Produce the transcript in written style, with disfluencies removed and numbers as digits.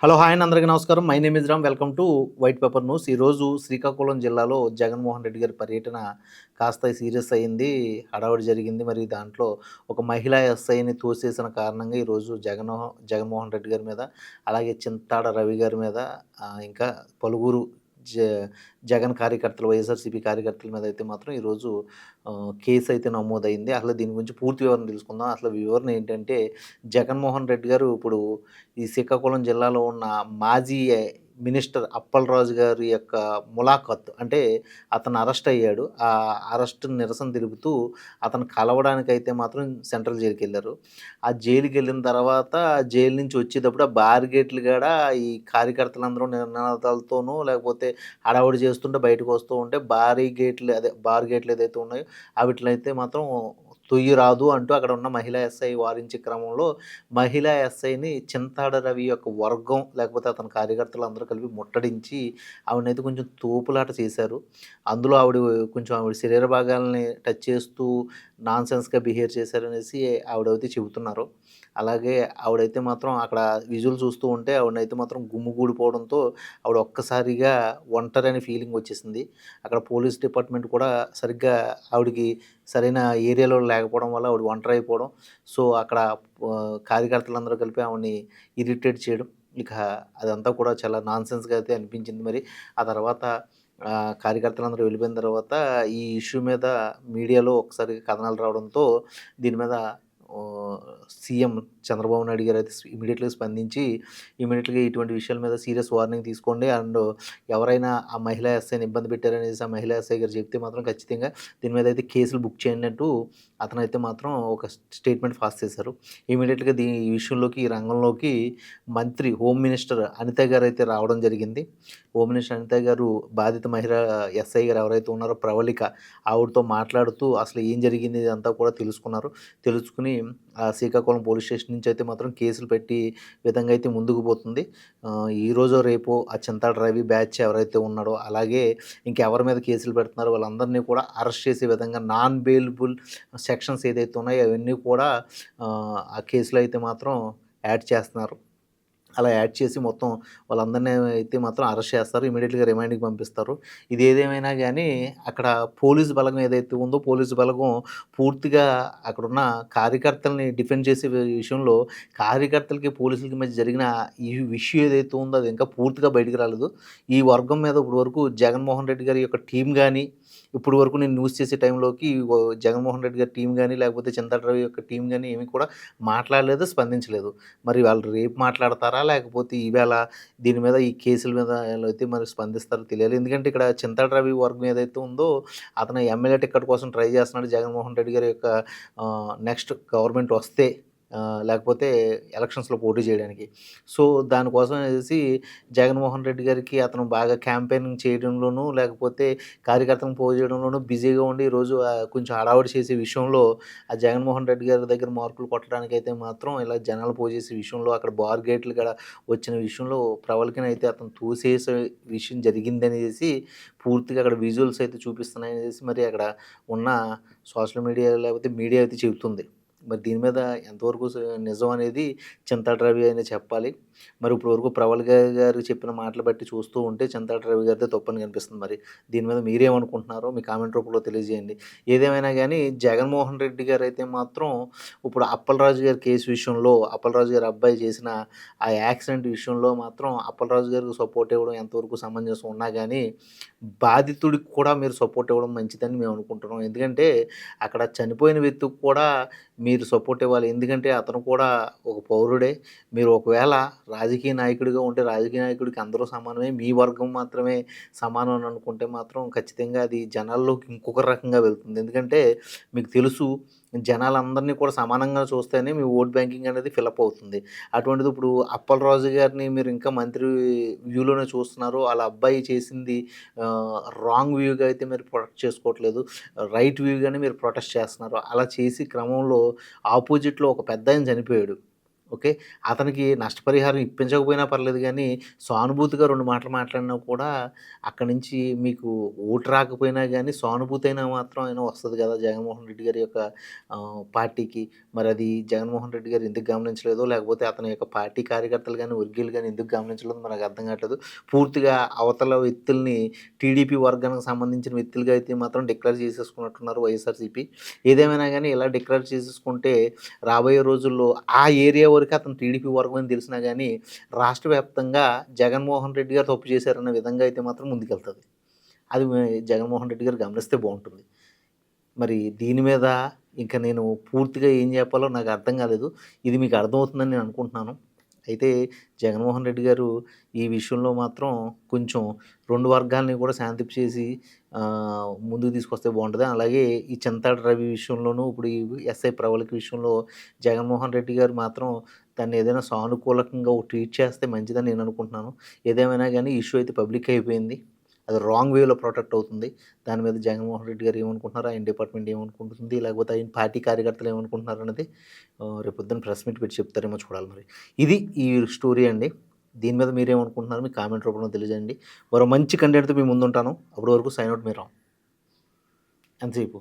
Hello! Hi అండి. అందరికీ నమస్కారం. My name is Ram. Welcome to white paper news. ఈరోజు శ్రీకాకుళం జిల్లాలో జగన్మోహన్ రెడ్డి గారి పర్యటన కాస్త సీరియస్ అయింది. హడావుడి జరిగింది. మరి దాంట్లో ఒక మహిళా ఎస్ఐని తోసేసిన కారణంగా ఈరోజు జగన్మోహన్ రెడ్డి గారి మీద, అలాగే చింతాడ రవి గారి మీద ఇంకా పలువురు జ జగన్ కార్యకర్తలు, వైఎస్ఆర్‌సీపీ కార్యకర్తల మీద అయితే మాత్రం ఈరోజు కేసయితే నమోదయింది. అసలు దీని గురించి పూర్తి వివరణ తెలుసుకుందాం. అసలు వివరణ ఏంటంటే, జగన్మోహన్ రెడ్డి గారు ఇప్పుడు ఈ శ్రీకాకుళం జిల్లాలో ఉన్న మాజీ మినిస్టర్ అప్పలరాజు గారి యొక్క ములాఖత్ అంటే అతను అరెస్ట్ అయ్యాడు. ఆ అరెస్ట్ నిరసన తెలుపుతూ అతను కలవడానికైతే మాత్రం సెంట్రల్ జైలుకెళ్లారు. ఆ జైలుకెళ్ళిన తర్వాత జైలు నుంచి వచ్చేటప్పుడు ఆ బారిగేట్లు కాడ ఈ కార్యకర్తలందరూ నినాదాలతోనూ లేకపోతే హడావుడి చేస్తుంటే బయటకు వస్తూ ఉంటే బార్ గేట్లు ఏదైతే ఉన్నాయో అవిట్లయితే మాత్రం తొయ్యరాదు అంటూ అక్కడ ఉన్న మహిళా ఎస్ఐ వారించే క్రమంలో మహిళా ఎస్ఐని చింతాడ రవి యొక్క వర్గం లేకపోతే అతని కార్యకర్తలు అందరూ కలిపి ముట్టడించి ఆవిడనైతే కొంచెం తోపులాట చేశారు. అందులో ఆవిడ శరీర భాగాల్ని టచ్ చేస్తూ నాన్‌సెన్స్‌గా బిహేవ్ చేశారనేసి ఆవిడైతే చెబుతున్నారు. అలాగే ఆవిడైతే మాత్రం అక్కడ విజువల్ చూస్తూ ఉంటే ఆవిడనైతే మాత్రం గుమిగూడిపోవడంతో ఆవిడ ఒక్కసారిగా ఒంటరని ఫీలింగ్ వచ్చేసింది. అక్కడ పోలీస్ డిపార్ట్‌మెంట్ కూడా సరిగ్గా ఆవిడకి సరైన ఏరియాలో లేకపోవడం వల్ల ఆవిడ ఒంటరైపోవడం. సో, అక్కడ కార్యకర్తలందరూ కలిపి ఆవిడని ఇరిటేట్ చేయడం. ఇక అదంతా కూడా చాలా నాన్‌సెన్స్‌గా అయితే అనిపించింది మరి. ఆ తర్వాత కార్యకర్తలందరూ వెళ్ళిపోయిన తర్వాత ఈ ఇష్యూ మీద మీడియాలో ఒకసారి కథనాలు రావడంతో దీని మీద ఆహ్, సీఎం చంద్రబాబు నాయుడు గారైతే ఇమ్మీడియేట్‌గా స్పందించి ఇమ్మీడియేట్‌గా ఇటువంటి విషయాల మీద సీరియస్ వార్నింగ్ తీసుకోండి. అండ్ ఎవరైనా ఆ మహిళా ఎస్ఐని ఇబ్బంది పెట్టారనేసి ఆ మహిళా ఎస్ఐ గారు చెప్తే మాత్రం ఖచ్చితంగా దీని మీద అయితే కేసులు బుక్ చేయండి అంటూ అతనైతే మాత్రం ఒక స్టేట్మెంట్ పాస్ చేశారు. ఇమ్మీడియేట్‌గా ఈ విషయంలోకి, ఈ రంగంలోకి హోమ్ మినిస్టర్ అనిత గారైతే రావడం జరిగింది. హోమ్ మినిస్టర్ అనిత గారు బాధిత మహిళా ఎస్ఐ గారు ఎవరైతే ఉన్నారో ప్రవళిక ఆవిడతో మాట్లాడుతూ అసలు ఏం జరిగింది ఇదంతా కూడా తెలుసుకున్నారు. తెలుసుకొని శ్రీకాకుళం పోలీస్ స్టేషన్ నుంచి అయితే మాత్రం కేసులు పెట్టి విధంగా అయితే ముందుకు పోతుంది. ఈరోజో రేపో ఆ చింతాడ రవి బ్యాచ్ ఎవరైతే ఉన్నాడో అలాగే ఇంకెవరి మీద కేసులు పెడుతున్నారో వాళ్ళందరినీ కూడా అరెస్ట్ చేసే విధంగా నాన్ బెయిలబుల్ సెక్షన్స్ ఏదైతే ఉన్నాయో అవన్నీ కూడా ఆ కేసులో అయితే మాత్రం యాడ్ చేస్తున్నారు. అలా యాడ్ చేసి మొత్తం వాళ్ళందరిని అయితే మాత్రం అరెస్ట్ చేస్తారు. ఇమ్మీడియేట్‌గా రిమాండ్‌కి పంపిస్తారు. ఇది ఏదేమైనా గానీ అక్కడ పోలీస్ బలగం ఏదైతే ఉందో పోలీస్ బలగం పూర్తిగా అక్కడున్న కార్యకర్తల్ని డిఫెండ్ చేసే విషయంలో కార్యకర్తలకి, పోలీసులకి మధ్య జరిగిన ఈ ఇష్యూ ఏదైతే ఉందో అది ఇంకా పూర్తిగా బయటికి రాలేదు. ఈ వర్గం మీద ఇప్పటి వరకు జగన్మోహన్ రెడ్డి గారి యొక్క టీమ్ గాని, ఇప్పటి వరకు నేను న్యూస్ చేసే టైంలోకి జగన్మోహన్ రెడ్డి గారి టీమ్ గాని, లేకపోతే చింతాడ రవి యొక్క టీమ్ గాని ఏమి కూడా మాట్లాడలేదు, స్పందించలేదు. మరి వాళ్ళు రేపు మాట్లాడతారా? లేకపోతే ఈవేళ దీని మీద ఈ కేసుల మీద ఈళ్ళైతే మరి స్పందిస్తారో తెలియాలి. ఎందుకంటే ఇక్కడ చింతాడ రవి వర్గం ఏదైతే ఉందో అతను ఎమ్మెల్యే టికెట్ కోసం ట్రై చేస్తున్నాడు జగన్మోహన్ రెడ్డి గారి యొక్క నెక్స్ట్ గవర్నమెంట్ వస్తే లేకపోతే ఎలక్షన్స్‌లో పోటీ చేయడానికి. సో, దానికోసం అనేసి జగన్మోహన్ రెడ్డి గారికి అతను బాగా క్యాంపెయినింగ్ చేయడంలోనూ, లేకపోతే కార్యకర్తలను పోగు చేయడంలోనూ బిజీగా ఉండి ఈరోజు కొంచెం హడావుడి చేసే విషయంలో ఆ జగన్మోహన్ రెడ్డి గారి దగ్గర మార్కులు కొట్టడానికైతే మాత్రం ఇలా జనాలు పోగు చేసే విషయంలో అక్కడ బార్ గేట్లు కాడ వచ్చిన విషయంలో ప్రవళికనైతే అతను తోసేసే విషయం జరిగిందనేసి పూర్తిగా అక్కడ విజువల్స్ అయితే చూపిస్తున్నాయనేసి మరి అక్కడ ఉన్న సోషల్ మీడియా లేకపోతే మీడియా అయితే చెబుతుంది. మరి దీని మీద ఎంతవరకు నిజం అనేది చింతాడ రవి అనే చెప్పాలి. మరి ఇప్పటి వరకు ప్రవళిక గారు చెప్పిన మాటలు బట్టి చూస్తూ ఉంటే చింతాడ రవి గారిదే తప్పని కనిపిస్తుంది మరి. దీని మీద మీరేమనుకుంటున్నారో మీ కామెంట్ రూపంలో తెలియజేయండి. ఏదేమైనా గానీ జగన్మోహన్ రెడ్డి గారైతే మాత్రం ఇప్పుడు అప్పలరాజు గారి కేసు విషయంలో అప్పలరాజు గారి అబ్బాయి చేసిన ఆ యాక్సిడెంట్ విషయంలో మాత్రం అప్పలరాజు గారికి సపోర్ట్ ఇవ్వడం ఎంతవరకు సమంజసం ఉన్నా గానీ, బాధితుడికి కూడా మీరు సపోర్ట్ ఇవ్వడం మంచిదని మేము అనుకుంటున్నాం. ఎందుకంటే అక్కడ చనిపోయిన వ్యక్తికి కూడా మీరు సపోర్ట్ ఇవ్వాలి. ఎందుకంటే అతను కూడా ఒక పౌరుడే. మీరు ఒకవేళ రాజకీయ నాయకుడిగా ఉంటే రాజకీయ నాయకుడికి అందరూ సమానమే. మీ వర్గం మాత్రమే సమానం అని అనుకుంటే మాత్రం ఖచ్చితంగా అది జనాల్లోకి ఇంకొక రకంగా వెళ్తుంది. ఎందుకంటే మీకు తెలుసు జనాలందరినీ కూడా సమానంగా చూస్తేనే మీ ఓట్ బ్యాంకింగ్ అనేది ఫిలప్ అవుతుంది. అటువంటిది ఇప్పుడు అప్పలరాజు గారిని మీరు ఇంకా మంత్రి వ్యూలోనే చూస్తున్నారు. ఆళ్ళ అబ్బాయి చేసింది రాంగ్ వ్యూగా అయితే మీరు ప్రొటెక్ట్ చేసుకోవట్లేదు. రైట్ వ్యూగానే మీరు ప్రొటెస్ట్ చేస్తున్నారు. అలా చేసి క్రమంలో ఆపోజిట్‌లో ఒక పెద్దాయన చనిపోయాడు. ఓకే. అతనికి నష్టపరిహారం ఇప్పించకపోయినా పర్లేదు గానీ, సానుభూతిగా 2 మాటలు మాట్లాడినా కూడా అక్కడి నుంచి మీకు ఓటు రాకపోయినా గానీ, సానుభూతి అయినా మాత్రం అయినా వస్తది గదా! జగన్మోహన్ రెడ్డి గారి యొక్క పార్టీకి. మరది జగన్మోహన్ రెడ్డి గారు ఎందుకు గమనించలేదో, లేకపోతే అతని యొక్క పార్టీ కార్యకర్తలు గానీ, వర్గీయులు గానీ ఎందుకు గమనించలేదో మనకు అర్థం కావట్లేదు. పూర్తిగా అవతల వ్యక్తుల్ని టీడీపీ వర్గానికి సంబంధించిన వ్యక్తులుగా అయితే మాత్రం డిక్లేర్ చేసేసుకున్నట్టున్నారు వైఎస్ఆర్‌సీపీ. ఏదేమైనా గానీ ఇలా డిక్లేర్ చేసేసుకుంటే రాబోయే రోజుల్లో ఆ ఏరియా వరకు అతను టీడీపీ వర్గం అని తెలిసినా గానీ, రాష్ట్ర వ్యాప్తంగా జగన్మోహన్ రెడ్డి గారు తప్పు చేశారన్న విధంగా అయితే మాత్రం ముందుకెళ్తది. అది జగన్మోహన్ రెడ్డి గారు గమనిస్తే బావుంటుంది. మరి దీని మీద ఇంక నేను పూర్తిగా ఏం జెప్పాలో నాకు అర్థం కాలేదు. ఇది మీకు అర్థమవుతుందని నేను అనుకుంటున్నాను. అయితే జగన్మోహన్ రెడ్డి గారు ఈ విషయంలో మాత్రం కొంచెం 2 వర్గాల్ని కూడా శాంతింప చేసి ముందుకు తీసుకొస్తే బావుంటది. అలాగే ఈ చింతాడ రవి విషయంలోనూ ఇప్పుడు ఈ ఎస్ఐ ప్రవళిక విషయంలో జగన్మోహన్ రెడ్డి గారు మాత్రం దాన్ని ఏదైనా సానుకూలకంగా ఒక ట్రీట్ చేస్తే మంచిదని నేను అనుకుంటున్నాను. ఏదేమైనా గానీ ఇష్యూ అయితే పబ్లిక్ అయిపోయింది. అది రాంగ్ వేలో ప్రొటెక్ట్ అవుతుంది. దాని మీద జగన్మోహన్ రెడ్డి గారు ఏమనుకుంటున్నారు? ఆయన డిపార్ట్‌మెంట్ ఏమనుకుంటుంది? లేకపోతే ఆయన పార్టీ కార్యకర్తలు ఏమనుకుంటున్నారన్నది రేపొద్దున ప్రెస్ మీట్ పెట్టి చెప్తారేమో చూడాలి మరి. ఇది ఈ స్టోరీ అండి. దీని మీద మీరేమనుకుంటున్నారో మీ కామెంట్ రూపంలో తెలియజేయండి. మరో మంచి కంటెంట్‌తో మీ ముందుంటాను. అప్పటి వరకు సైన్ ఔట్ మీ రామ్. ఎంతసేపు?